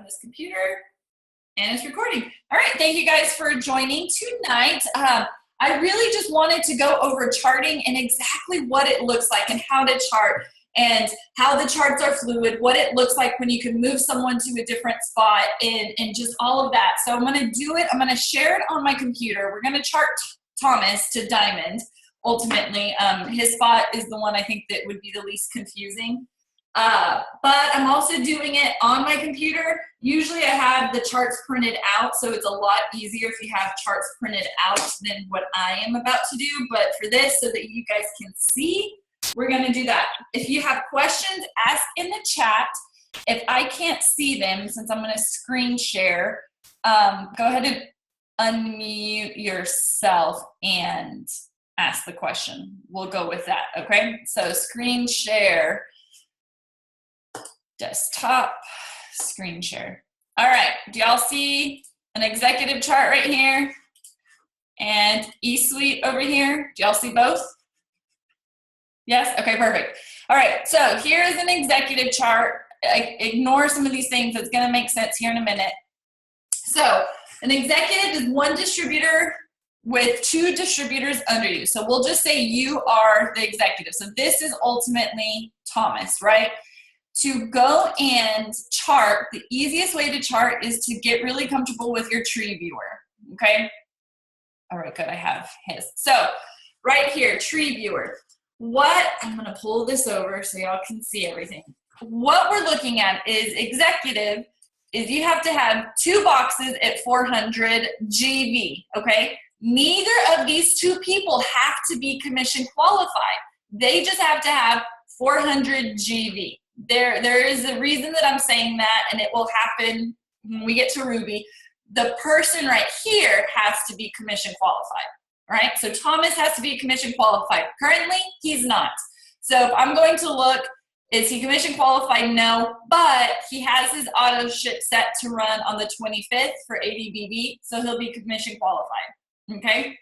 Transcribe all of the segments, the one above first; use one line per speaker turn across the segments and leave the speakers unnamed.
this computer, and it's recording. All right, thank you guys for joining tonight. I really just wanted to go over charting and exactly what it looks like and how to chart and how the charts are fluid, what it looks like when you can move someone to a different spot and just all of that. So I'm gonna do it, I'm gonna share it on my computer. We're gonna chart Thomas to diamond, ultimately. His spot is the one I think that would be the least confusing. But I'm also doing it on my computer. Usually I have the charts printed out, so it's a lot easier if you have charts printed out than what I am about to do. But for this, so that you guys can see, we're gonna do that. If you have questions, ask in the chat. If I can't see them, since I'm gonna screen share, go ahead and unmute yourself and ask the question. We'll go with that, okay? So screen share. Desktop, screen share. All right, do y'all see an executive chart right here and eSuite over here? Do y'all see both? Yes, okay, perfect. All right, so here's an executive chart. Ignore some of these things, it's gonna make sense here in a minute. So an executive is one distributor with two distributors under you. So we'll just say you are the executive. So this is ultimately Thomas, right? To go and chart, the easiest way to chart is to get really comfortable with your tree viewer, okay? All right, good, I have his. So right here, tree viewer. I'm gonna pull this over so y'all can see everything. What we're looking at is executive, is you have to have two boxes at 400 GV, okay? Neither of these two people have to be commission qualified. They just have to have 400 GV. There is a reason that I'm saying that, and it will happen when we get to Ruby. The person right here has to be commission qualified, right? So Thomas has to be commission qualified. Currently, he's not. So if I'm going to look, is he commission qualified? No, but he has his auto ship set to run on the 25th for ADBB, so he'll be commission qualified, okay?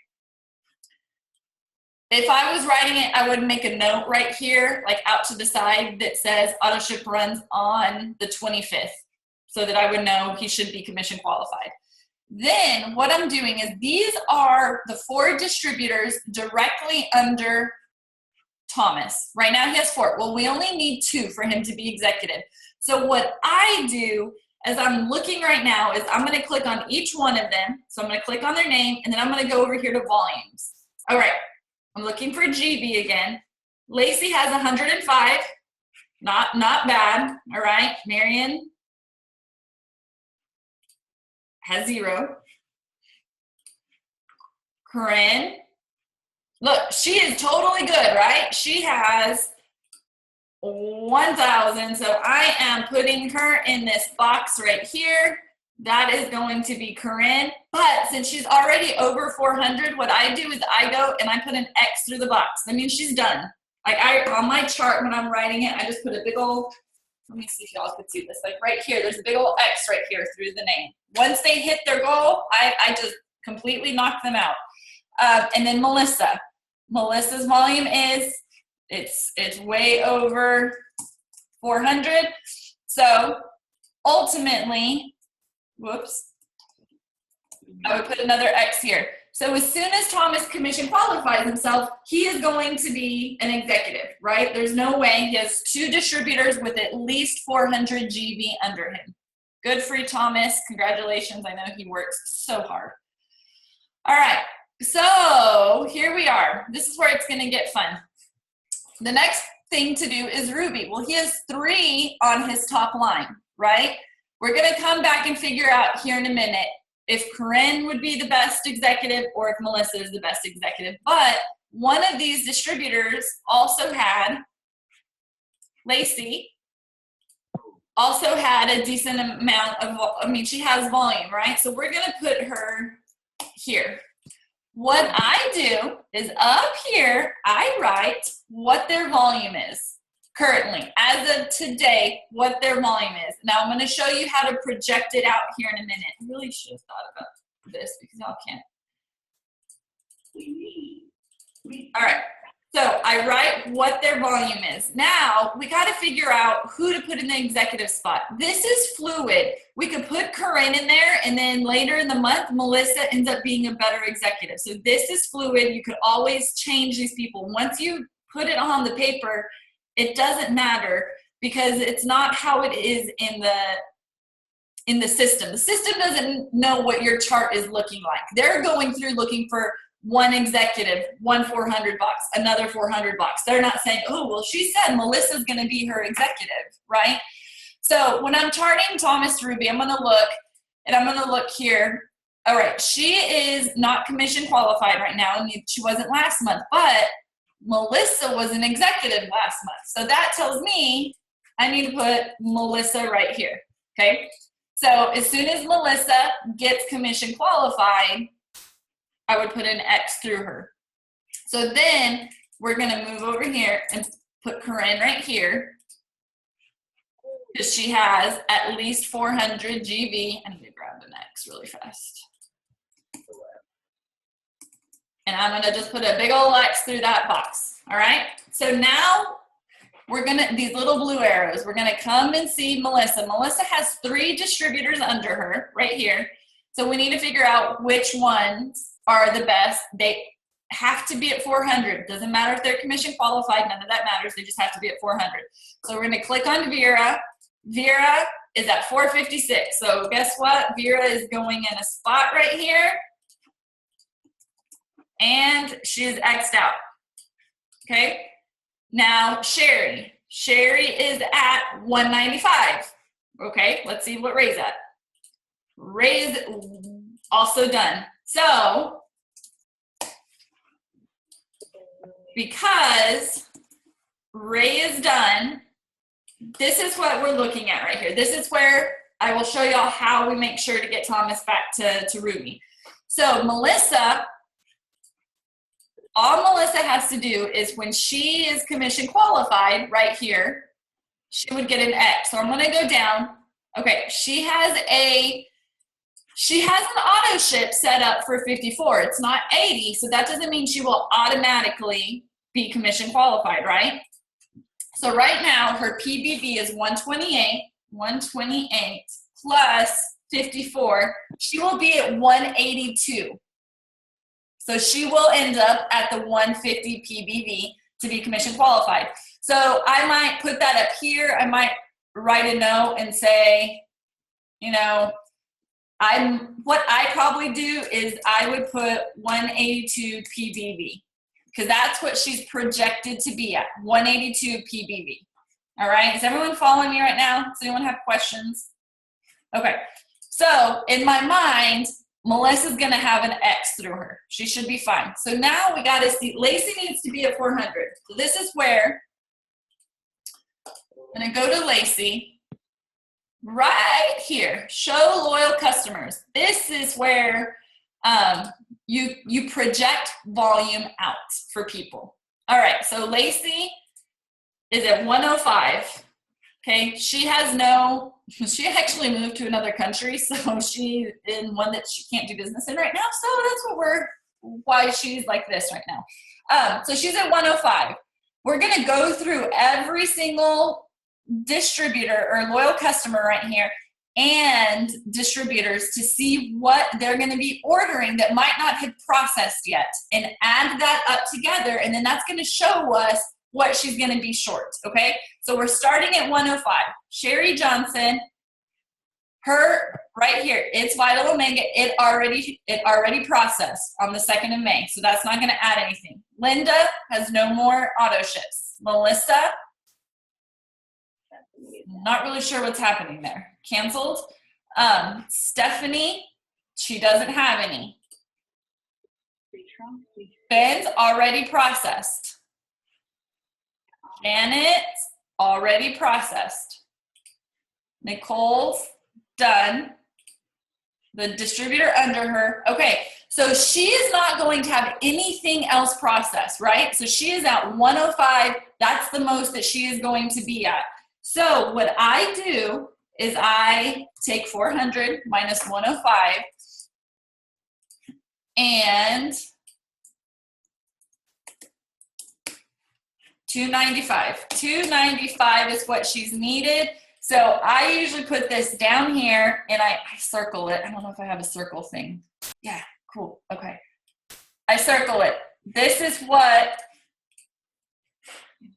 If I was writing it, I would make a note right here, like out to the side, that says auto ship runs on the 25th, so that I would know he should be commission qualified. Then what I'm doing is these are the 4 distributors directly under Thomas. Right now he has 4. Well, we only need 2 for him to be executive. So what I do as I'm looking right now is I'm gonna click on each one of them. So I'm gonna click on their name, and then I'm gonna go over here to volumes. All right. I'm looking for GB again. Lacey has 105, not bad, all right. Marion has 0. Corinne, look, she is totally good, right? She has 1,000, so I am putting her in this box right here. That is going to be Corinne, but since she's already over 400, what I do is I go and I put an X through the box. That means she's done. Like on my chart when I'm writing it, I just put a big old, let me see if y'all could see this, like right here, there's a big old X right here through the name. Once they hit their goal, I just completely knock them out. And then Melissa. Melissa's volume is, it's way over 400. So ultimately, whoops, I would put another X here. So as soon as Thomas commission qualifies himself, he is going to be an executive, right? There's no way. He has 2 distributors with at least 400 GV under him. Good for you, Thomas. Congratulations. I know he works so hard. All right, so here we are. This is where it's gonna get fun. The next thing to do is Ruby. Well, he has 3 on his top line, right? We're gonna come back and figure out here in a minute if Corinne would be the best executive or if Melissa is the best executive. But one of these distributors also had, Lacey, also had a decent amount of, she has volume, right? So we're gonna put her here. What I do is up here, I write what their volume is. Currently, as of today, what their volume is. Now I'm going to show you how to project it out here in a minute. I really should have thought about this because y'all can't. All right, So I write what their volume is. Now we got to figure out who to put in the executive spot. This is fluid. We could put Corinne in there, and then later in the month, Melissa ends up being a better executive. So this is fluid. You could always change these people. Once you put it on the paper, it doesn't matter because it's not how it is in the system. The system doesn't know what your chart is looking like. They're going through looking for one executive, one $400, another $400. They're not saying, oh, well, she said Melissa's going to be her executive, right? So when I'm charting Thomas Ruby, I'm going to look, and I'm going to look here. All right, she is not commission qualified right now, and she wasn't last month, but Melissa was an executive last month. So that tells me I need to put Melissa right here, okay? So as soon as Melissa gets commission qualified, I would put an X through her. So then we're gonna move over here and put Corinne right here because she has at least 400 GV. I need to grab an X really fast. And I'm gonna just put a big old X through that box, all right? So now we're gonna, these little blue arrows, we're gonna come and see Melissa. Melissa has 3 distributors under her right here. So we need to figure out which ones are the best. They have to be at 400. Doesn't matter if they're commission qualified, none of that matters. They just have to be at 400. So we're gonna click on Vera. Vera is at 456. So guess what? Vera is going in a spot right here. And she is X'd out, okay? Now, Sherry. Sherry is at 195. Okay, let's see what Ray's at. Ray's also done. So, because Ray is done, this is what we're looking at right here. This is where I will show y'all how we make sure to get Thomas back to Ruby. So, Melissa, all Melissa has to do is when she is commission qualified right here, she would get an X. So I'm gonna go down. Okay, she has an auto ship set up for 54. It's not 80, so that doesn't mean she will automatically be commission qualified, right? So right now her PBV is 128 plus 54. She will be at 182. So she will end up at the 150 PBV to be commission qualified. So I might put that up here. I might write a note and say, you know, what I probably do is I would put 182 PBV because that's what she's projected to be at, 182 PBV. All right, is everyone following me right now? Does anyone have questions? Okay, so in my mind, Melissa's gonna have an X through her. She should be fine. So now we gotta see, Lacey needs to be at 400. So this is where I'm gonna go to Lacey, right here, show loyal customers. This is where you project volume out for people. All right, so Lacey is at 105. Okay, she actually moved to another country, so she's in one that she can't do business in right now. So that's why she's like this right now. So she's at 105. We're gonna go through every single distributor or loyal customer right here and distributors to see what they're gonna be ordering that might not have processed yet and add that up together, and then that's gonna show us what she's going to be short, okay? So we're starting at 105. Sherry Johnson, her right here, it's Vital Omega. It already processed on the 2nd of May, so that's not going to add anything. Linda has no more auto ships. Melissa, not really sure what's happening there. Canceled. Stephanie, she doesn't have any. Ben's already processed. Janet, already processed. Nicole's done. The distributor under her. Okay, so she is not going to have anything else processed, right? So she is at 105. That's the most that she is going to be at. So what I do is I take 400 minus 105 and 295. 295 is what she's needed. So I usually put this down here and I circle it. I don't know if I have a circle thing. Yeah, cool. Okay. I circle it. This is what,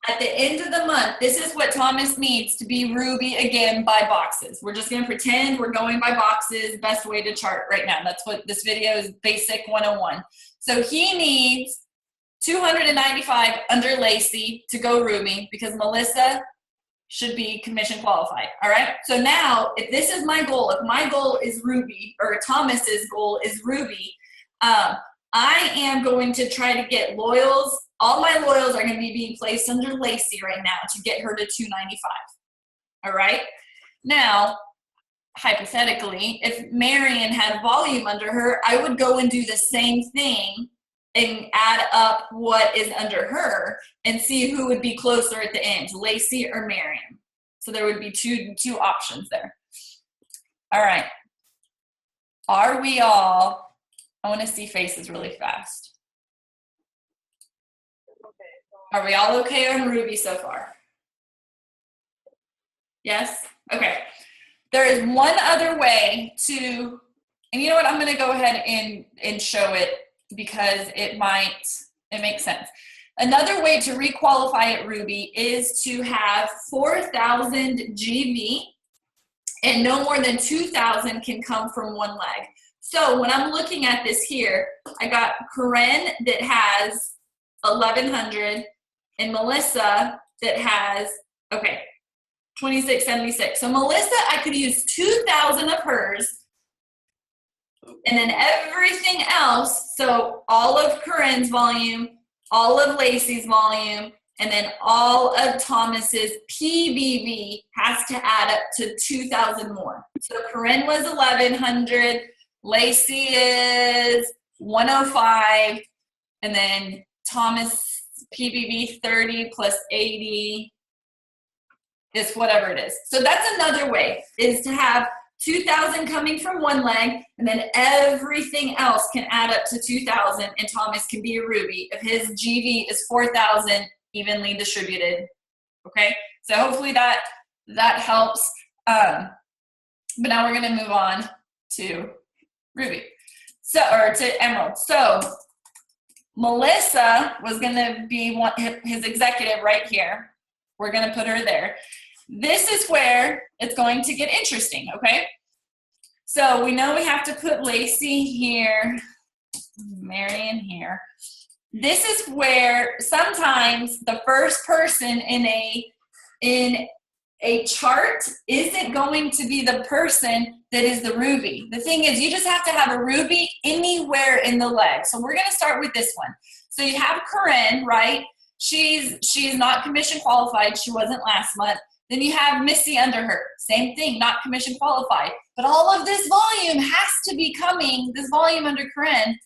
at the end of the month, this is what Thomas needs to be Ruby again by boxes. We're just going to pretend we're going by boxes. Best way to chart right now. That's what this video is, basic 101. So he needs 295 under Lacey to go Ruby because Melissa should be commission qualified. All right. So now if this is my goal, if my goal is Ruby or Thomas's goal is Ruby, I am going to try to get loyals. All my loyals are going to be being placed under Lacey right now to get her to 295. All right. Now, hypothetically, if Marion had volume under her, I would go and do the same thing and add up what is under her and see who would be closer at the end, Lacey or Marion. So there would be two options there. All right. Are we all, I want to see faces really fast. Are we all okay on Ruby so far? Yes? Okay. There is one other way to, and you know what, I'm going to go ahead and show it because it makes sense. Another way to requalify at Ruby is to have 4,000 GV and no more than 2,000 can come from one leg. So when I'm looking at this here, I got Corinne that has 1,100 and Melissa that has, okay, 2676. So Melissa, I could use 2,000 of hers and then everything else, so all of Corinne's volume, all of Lacey's volume, and then all of Thomas's PBV has to add up to 2,000 more. So Corinne was 1,100, Lacey is 105, and then Thomas PBV 30 plus 80 is whatever it is. So that's another way, is to have 2,000 coming from one leg, and then everything else can add up to 2,000, and Thomas can be a Ruby if his GV is 4,000 evenly distributed. Okay, so hopefully that helps. But now we're going to move on to Ruby, or to Emerald. So Melissa was going to be his executive right here. We're going to put her there. This is where it's going to get interesting, okay? So we know we have to put Lacey here, Marion here. This is where sometimes the first person in a chart isn't going to be the person that is the Ruby. The thing is, you just have to have a Ruby anywhere in the leg. So we're going to start with this one. So you have Corinne, right? She's not commission qualified. She wasn't last month. Then you have Missy under her. Same thing, not commission qualified. But all of this volume has to be coming, this volume under Corinne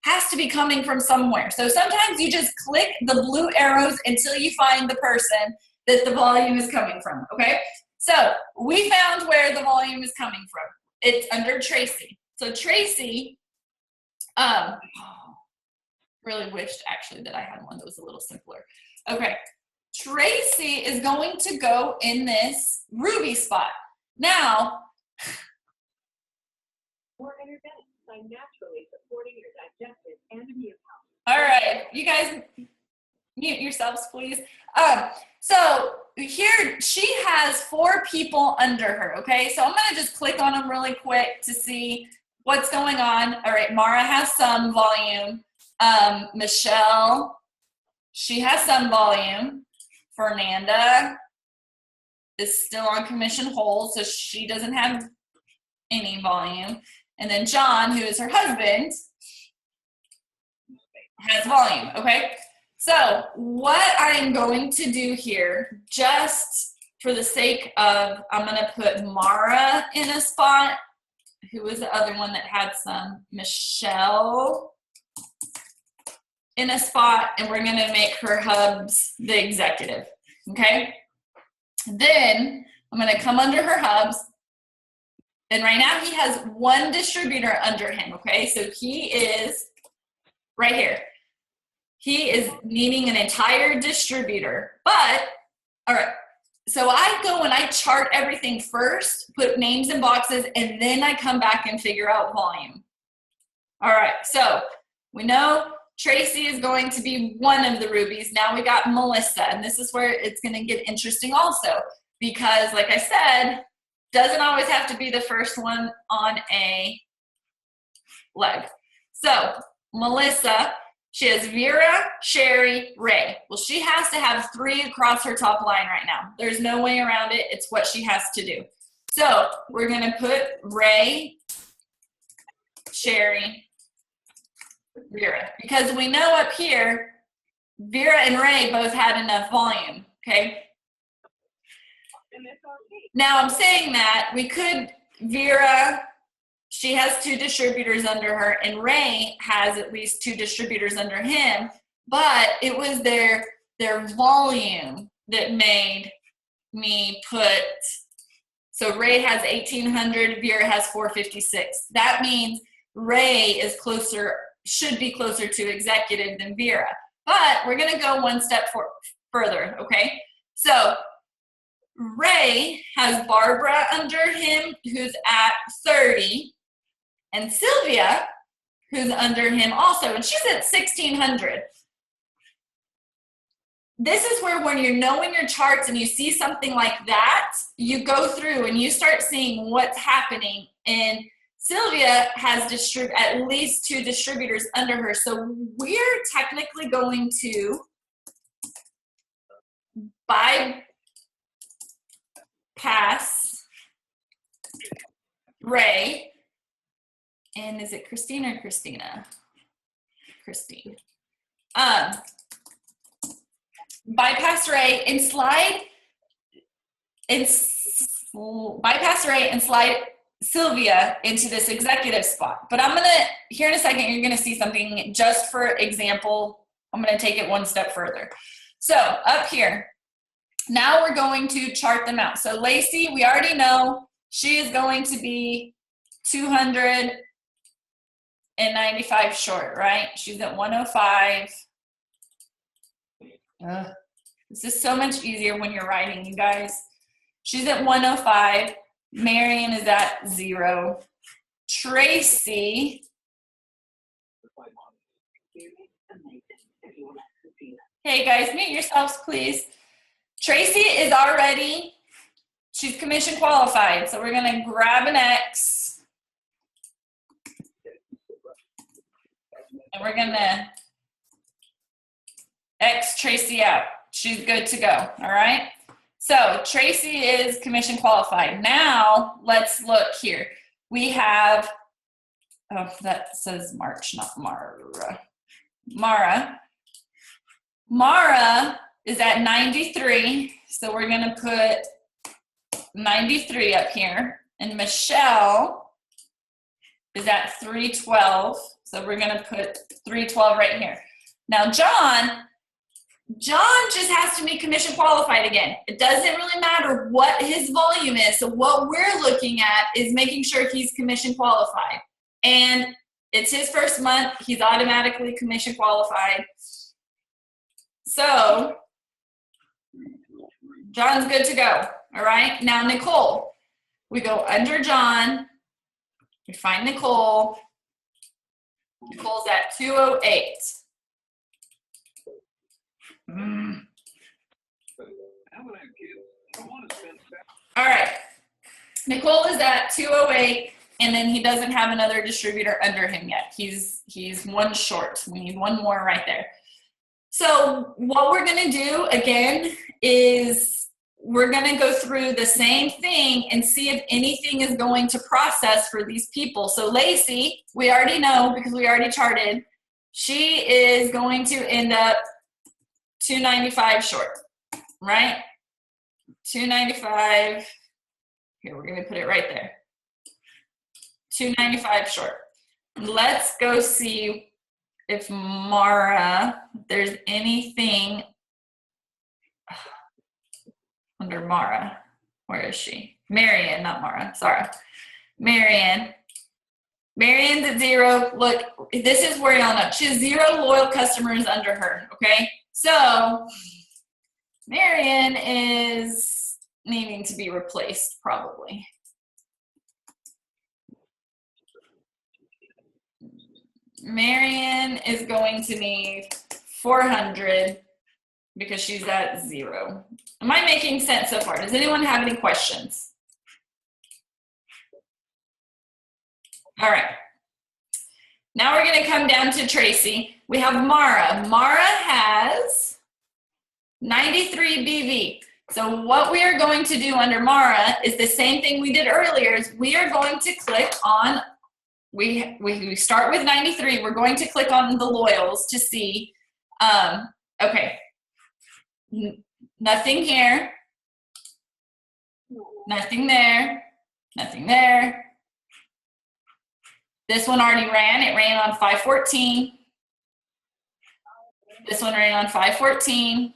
has to be coming from somewhere. So sometimes you just click the blue arrows until you find the person that the volume is coming from, okay? So we found where the volume is coming from. It's under Tracy. So Tracy, really wished actually that I had one that was a little simpler. Okay. Tracy is going to go in this Ruby spot. Now,
more energetic by naturally supporting your digestive and immune health.
All right, you guys mute yourselves, please. So here she has 4 people under her, okay? So I'm gonna just click on them really quick to see what's going on. All right, Mara has some volume. Michelle, she has some volume. Fernanda is still on commission hold, so she doesn't have any volume. And then John, who is her husband, has volume, okay? So what I'm going to do here, just for the sake of, I'm going to put Mara in a spot. Who was the other one that had some? Michelle in a spot, and we're going to make her hubs the executive, okay? Then I'm going to come under her hubs, and right now he has 1 distributor under him, okay? So he is right here. he is needing an entire distributor. But, all right, so I go and I chart everything first, put names in boxes, and then I come back and figure out volume. All right, so we know Tracy is going to be one of the rubies. Now we got Melissa, and this is where it's going to get interesting also, because like I said, doesn't always have to be the first one on a leg. So Melissa, she has Vera, Sherry, Ray. Well, she has to have 3 across her top line right now. There's no way around it. It's what she has to do. So we're going to put Ray, Sherry, Vera, because we know up here, Vera and Ray both had enough volume, okay? Now I'm saying that we could, Vera, she has 2 distributors under her, and Ray has at least 2 distributors under him, but it was their volume that made me put, so Ray has 1,800, Vera has 456. That means Ray is closer, should be closer to executive than Vera. But we're gonna go one step further, okay? So Ray has Barbara under him, who's at 30, and Sylvia, who's under him also, and she's at 1,600. This is where when you're knowing your charts and you see something like that, you go through and you start seeing what's happening. And Sylvia has at least 2 distributors under her. So we're technically going to bypass Ray. And is it Christine or Christina? Christine. Bypass Ray and slide, bypass Ray and slide Sylvia into this executive spot. But I'm gonna, here in a second, you're gonna see something just for example. I'm gonna take it one step further. So up here, now we're going to chart them out. So Lacey, we already know she is going to be 295 short, right? She's at 105. This is so much easier when you're writing, you guys. She's at 105. Marion is at 0. Tracy. Hey guys, mute yourselves, please. Tracy is already, she's commission qualified. So we're gonna grab an X. And we're gonna X Tracy out. She's good to go, all right? So Tracy is commission qualified. Now let's look here. We have, oh, that says March, not Mara. Mara is at 93, so we're gonna put 93 up here. And Michelle is at 312, so we're gonna put 312 right here. Now John just has to be commission qualified again. It doesn't really matter what his volume is. So what we're looking at is making sure he's commission qualified. And it's his first month. He's automatically commission qualified. So John's good to go. All right. Now Nicole, we go under John. We find Nicole. Nicole's at 208. All right, Nicole is at 208, and then he doesn't have another distributor under him yet. He's 1 short. We need 1 more right there. So what we're gonna do again is we're gonna go through the same thing and see if anything is going to process for these people. So Lacey, we already know because we already charted, she is going to end up 295 short, right? 295, here, we're gonna put it right there. 295 short. Let's go see if Mara, there's anything under Mara. Where is she? Marion, not Mara, sorry. Marion. Marion's at 0. Look, this is where y'all know. She has 0 loyal customers under her, okay? So Marion is needing to be replaced probably. Marion is going to need 400 because she's at 0. Am I making sense so far? Does anyone have any questions? All right. Now we're going to come down to Tracy. We have Mara. Mara has 93 BV. So what we are going to do under Mara is the same thing we did earlier. Is we are going to click on, we start with 93. We're going to click on the loyals to see, okay, nothing here, nothing there, nothing there. This one already ran. It ran on 514. This one ran on 514.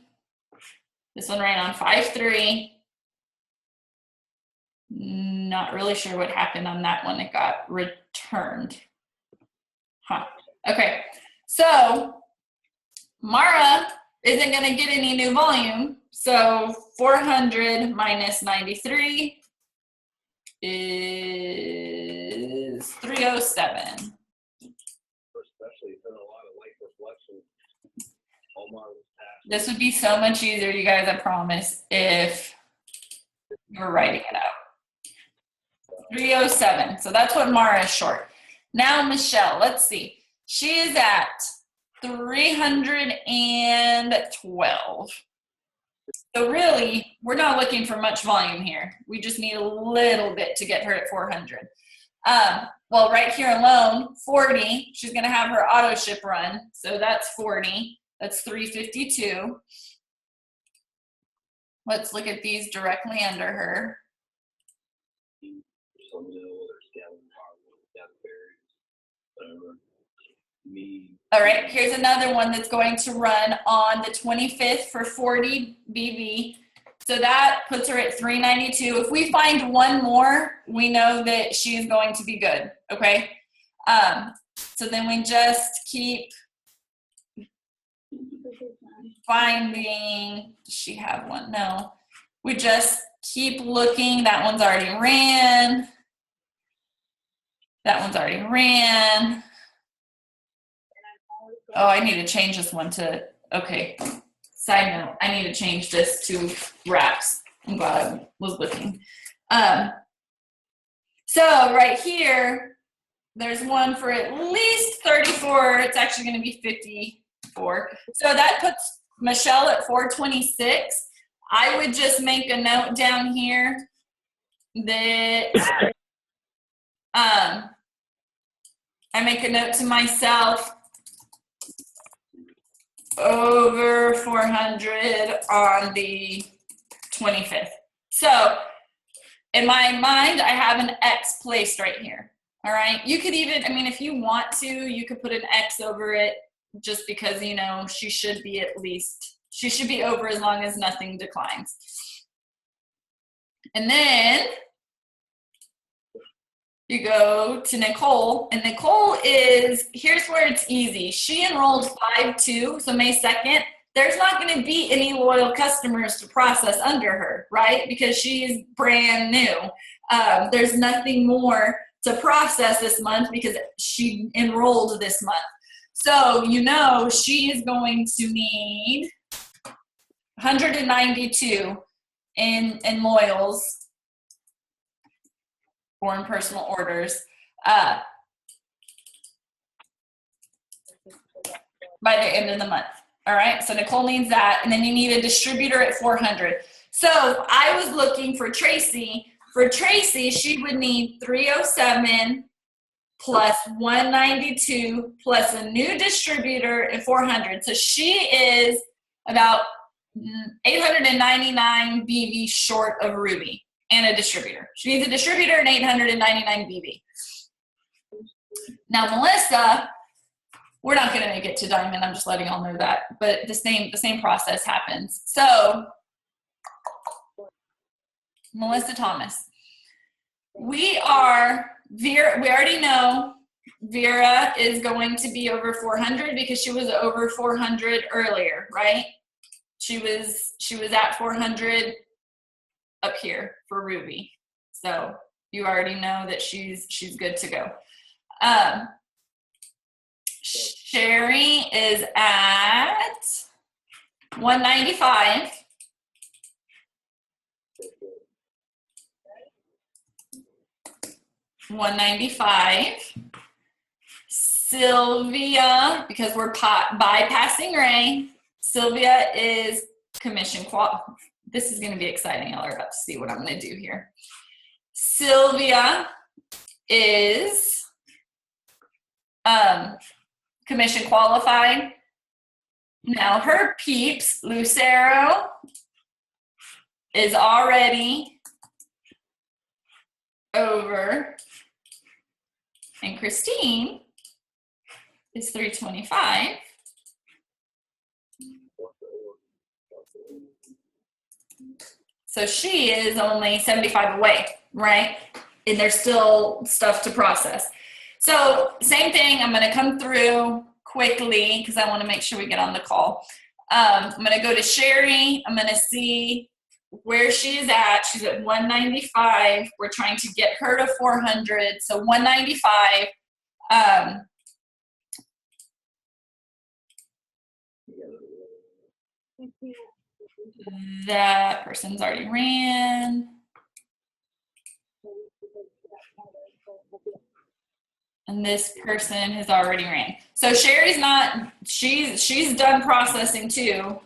This one ran on 5.3. Not really sure what happened on that one. It got returned. Huh. Okay. So Mara isn't going to get any new volume. So 400 minus 93 is 307.
Especially in a lot of light reflection.
This would be so much easier, you guys, I promise, if you were writing it out. 307. So that's what Mara is short. Now Michelle, let's see. She is at 312. So really, we're not looking for much volume here. We just need a little bit to get her at 400. Well, right here alone, 40, she's going to have her auto ship run. So that's 40. That's 352. Let's look at these directly under her. All right, here's another one that's going to run on the 25th for 40 BV. So that puts her at 392. If we find one more, we know that she is going to be good, okay? So then we just keep finding, does she have one? No. We just keep looking. That one's already ran. That one's already ran. Oh, I need to change this one to, okay. Side note, I need to change this to wraps. I'm glad I was looking. So right here, there's one for at least 34. It's actually going to be 54. So that puts Michelle at 426. I would just make a note down here that I make a note to myself, over 400 on the 25th. So in my mind, I have an X placed right here. All right. You could even, I mean, if you want to, you could put an X over it just because, you know, she should be at least, she should be over as long as nothing declines. And then you go to Nicole, and Nicole is, here's where it's easy. She enrolled 5-2, so May 2nd. There's not going to be any loyal customers to process under her, right? Because she's brand new. There's nothing more to process this month because she enrolled this month. So, you know, she is going to need 192 in loyals or in personal orders by the end of the month. All right, so Nicole needs that, and then you need a distributor at 400. So I was looking for Tracy. For Tracy, she would need 307 plus 192 plus a new distributor at 400. So she is about 899 BV short of Ruby and a distributor. She needs a distributor and 899 BV. Now Melissa, we're not going to make it to Diamond. I'm just letting y'all know that. But the same process happens. So Melissa Thomas, we already know Vera is going to be over 400 because she was over 400 earlier, right? She was at 400 up here for Ruby. So you already know that she's good to go. Sherry is at 195. Sylvia, because we're bypassing Ray, Sylvia is commission qual. This is going to be exciting. Y'all are about to see what I'm going to do here. Sylvia is commission qualified. Now her peeps, Lucero, is already over, and Christine is 325. So she is only 75 away, right? And there's still stuff to process. So same thing, I'm gonna come through quickly because I wanna make sure we get on the call. I'm gonna go to Sherry. I'm gonna see where she is at. She's at 195. We're trying to get her to 400. So 195. That person's already ran. And this person has already ran. So Sherry's not, she's done processing too.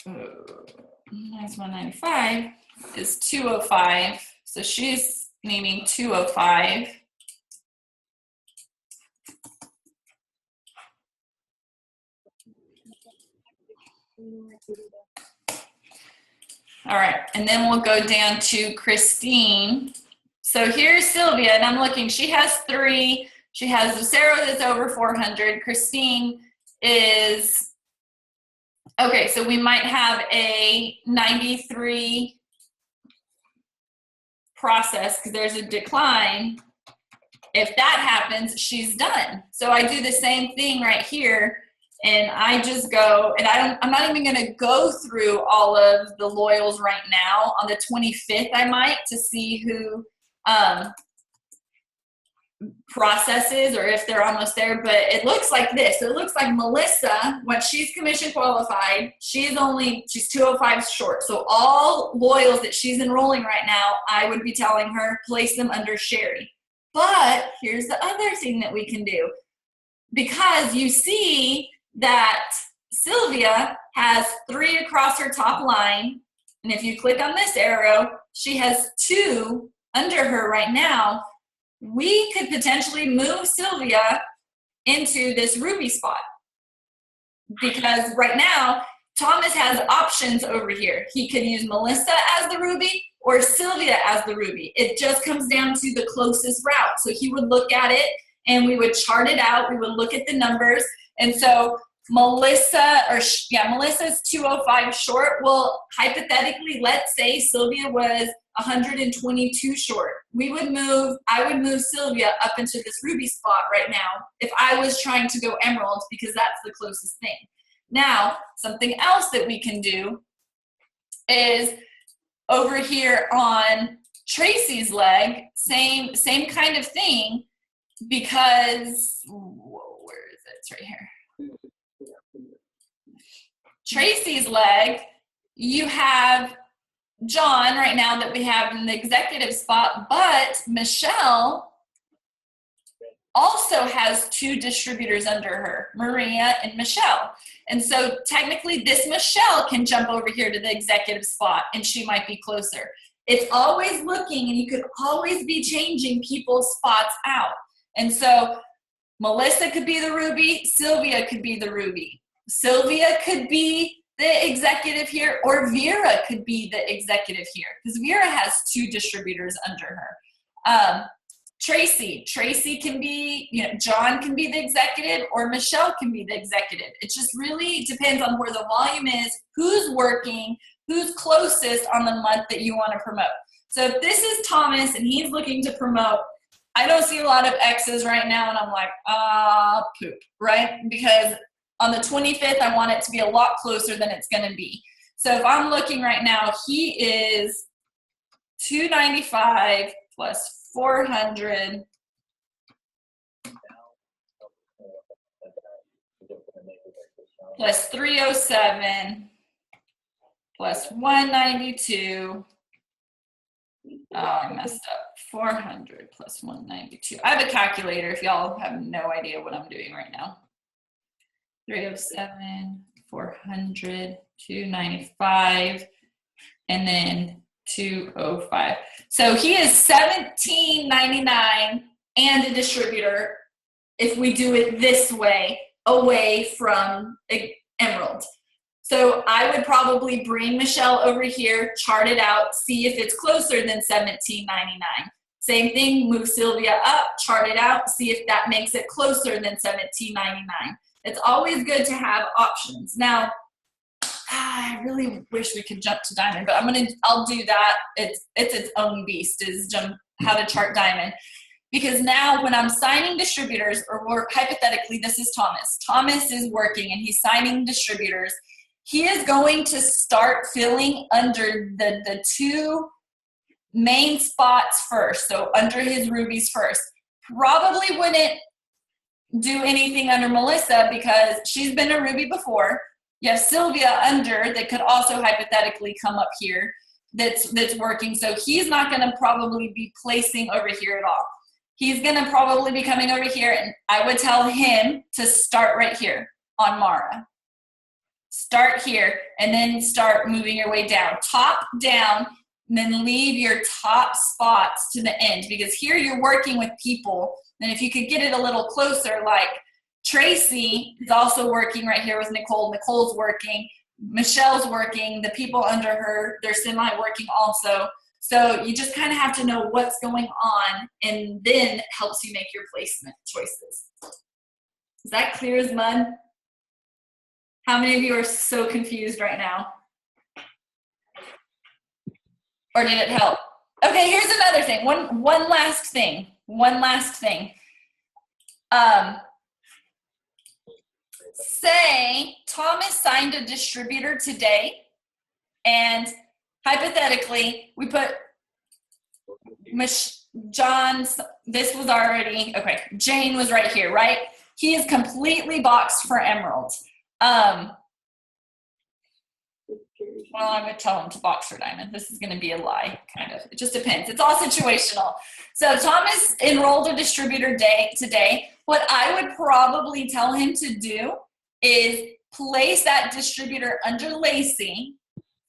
Minus 195 is 205. So she's needing 205. All right, and then we'll go down to Christine. So here's Sylvia, and I'm looking, she has 3. She has Lucero that's over 400. Christine is, okay, so we might have a 93 process because there's a decline. If that happens, she's done. So I do the same thing right here. And I just go, and I'm not even gonna go through all of the loyals right now. On the 25th, I might, to see who processes or if they're almost there, but it looks like this. So it looks like Melissa, when she's commission qualified, she's 205 short. So all loyals that she's enrolling right now, I would be telling her, place them under Sherry. But here's the other thing that we can do. Because you see that Sylvia has 3 across her top line, and if you click on this arrow, she has 2 under her right now. We could potentially move Sylvia into this Ruby spot. Because right now, Thomas has options over here. He could use Melissa as the Ruby or Sylvia as the Ruby. It just comes down to the closest route. So he would look at it and we would chart it out. We would look at the numbers. And so Melissa's 205 short. Well, hypothetically, let's say Sylvia was 122 short. I would move Sylvia up into this Ruby spot right now if I was trying to go Emerald because that's the closest thing. Now, something else that we can do is over here on Tracy's leg, same kind of thing, because, where is it? It's right here. Tracy's leg, you have John right now that we have in the executive spot, but Michelle also has 2 distributors under her, Maria and Michelle. And so technically this Michelle can jump over here to the executive spot and she might be closer. It's always looking, and you could always be changing people's spots out. And so Melissa could be the Ruby, Sylvia could be the Ruby. Sylvia could be the executive here, or Vera could be the executive here, because Vera has 2 distributors under her. Tracy can be, John can be the executive, or Michelle can be the executive. It just really depends on where the volume is, who's working, who's closest on the month that you want to promote. So if this is Thomas and he's looking to promote, I don't see a lot of X's right now, and I'm like, poop, right? Because on the 25th, I want it to be a lot closer than it's going to be. So if I'm looking right now, he is 295 plus 400 plus 307 plus 192. Oh, I messed up. 400 plus 192. I have a calculator if y'all have no idea what I'm doing right now. 307, 400, 295, and then 205. So he is $17.99 and a distributor if we do it this way, away from Emerald. So I would probably bring Michelle over here, chart it out, see if it's closer than $17.99. Same thing, move Sylvia up, chart it out, see if that makes it closer than $17.99. It's always good to have options. Now, I really wish we could jump to Diamond, but I'll do that. It's its own beast, is how to chart Diamond. Because now when I'm signing distributors, or hypothetically, this is Thomas. Thomas is working and he's signing distributors. He is going to start filling under the two main spots first, so under his rubies first. Probably wouldn't do anything under Melissa because she's been a ruby before. You have Sylvia under that could also hypothetically come up here that's working. So he's not going to probably be placing over here at all. He's going to probably be coming over here, and I would tell him to start right here on Mara. Start here and then start moving your way down. Top down, and then leave your top spots to the end, because here you're working with people. And if you could get it a little closer, like Tracy is also working right here with Nicole. Nicole's working. Michelle's working. The people under her, they're semi-working also. So you just kind of have to know what's going on, and then helps you make your placement choices. Is that clear as mud? How many of you are so confused right now? Or did it help? Okay, here's another thing. One last thing. Say Thomas signed a distributor today, and hypothetically, we put John's, this was already, okay, Jane was right here, right? He is completely boxed for Emerald. Well, I would tell him to box for Diamond. This is going to be a lie, kind of. It just depends. It's all situational. So Thomas enrolled a distributor today. What I would probably tell him to do is place that distributor under Lacey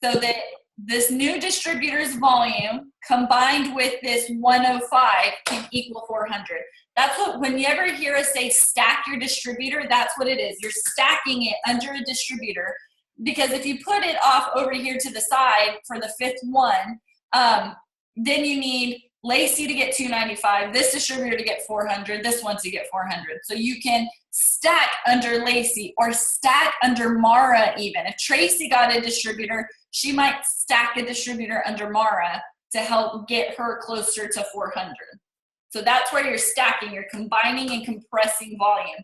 so that this new distributor's volume combined with this 105 can equal 400. That's what, when you ever hear us say stack your distributor, that's what it is. You're stacking it under a distributor, because if you put it off over here to the side for the fifth one, then you need Lacey to get 295, this distributor to get 400, this one to get 400. So you can stack under Lacey or stack under Mara even. If Tracy got a distributor, she might stack a distributor under Mara to help get her closer to 400. So that's where you're stacking, you're combining and compressing volume.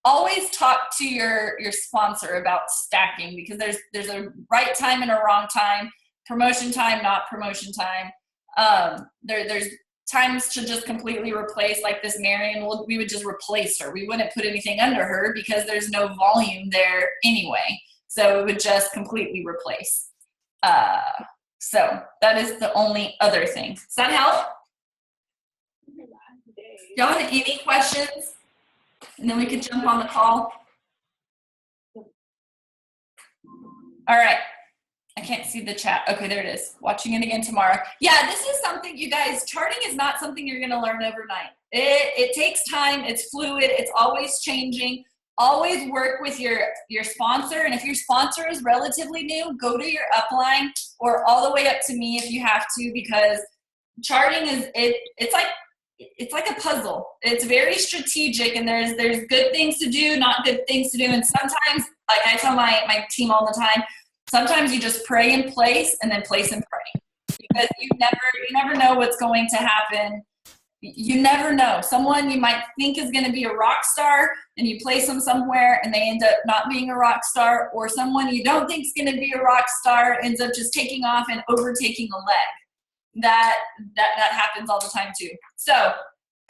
Always talk to your sponsor about stacking, because there's a right time and a wrong time, promotion time, not promotion time. There's times to just completely replace, like this Marion, we would just replace her. We wouldn't put anything under her because there's no volume there anyway. So we would just completely replace. So that is the only other thing. Does that help? Y'all have any questions? And then we could jump on the call. All right. I can't see the chat. Okay, there it is. Watching it again tomorrow. Yeah, this is something, you guys, charting is not something you're going to learn overnight. It takes time. It's fluid. It's always changing. Always work with your sponsor. And if your sponsor is relatively new, go to your upline or all the way up to me if you have to, because charting is, it's like a puzzle. It's very strategic, and there's good things to do, not good things to do. And sometimes, like I tell my team all the time, sometimes you just pray and place, and then place and pray. You because you never know what's going to happen. You never know. Someone you might think is going to be a rock star, and you place them somewhere and they end up not being a rock star, or someone you don't think is going to be a rock star ends up just taking off and overtaking a leg. That happens all the time too. So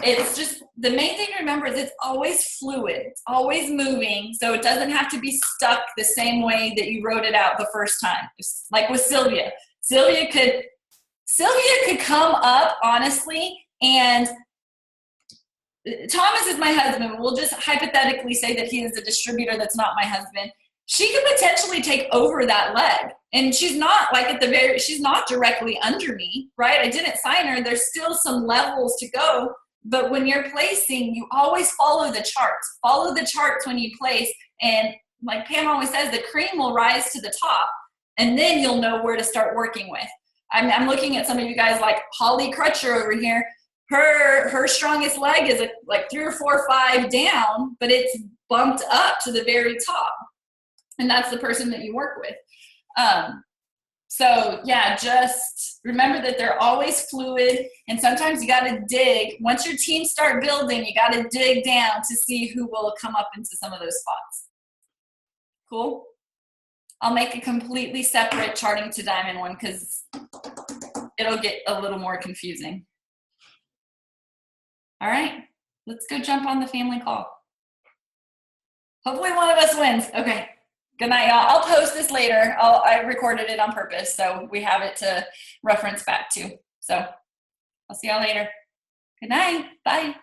it's just, the main thing to remember is it's always fluid. It's always moving. So it doesn't have to be stuck the same way that you wrote it out the first time. Just like with Sylvia. Sylvia could come up, honestly, and Thomas is my husband. We'll just hypothetically say that he is a distributor that's not my husband. She could potentially take over that leg. And she's not like she's not directly under me, right? I didn't sign her. There's still some levels to go. But when you're placing, you always follow the charts. Follow the charts when you place. And like Pam always says, the cream will rise to the top. And then you'll know where to start working with. I'm looking at some of you guys like Holly Crutcher over here. Her strongest leg is like 3 or 4 or 5 down, but it's bumped up to the very top. And that's the person that you work with. So yeah, just remember that they're always fluid, and sometimes you got to dig. Once your team start building, you got to dig down to see who will come up into some of those spots. Cool? I'll make a completely separate charting to diamond one because it'll get a little more confusing. All right, let's go jump on the family call. Hopefully one of us wins. Okay. Good night, y'all. I'll post this later. I recorded it on purpose, so we have it to reference back to. So I'll see y'all later. Good night. Bye.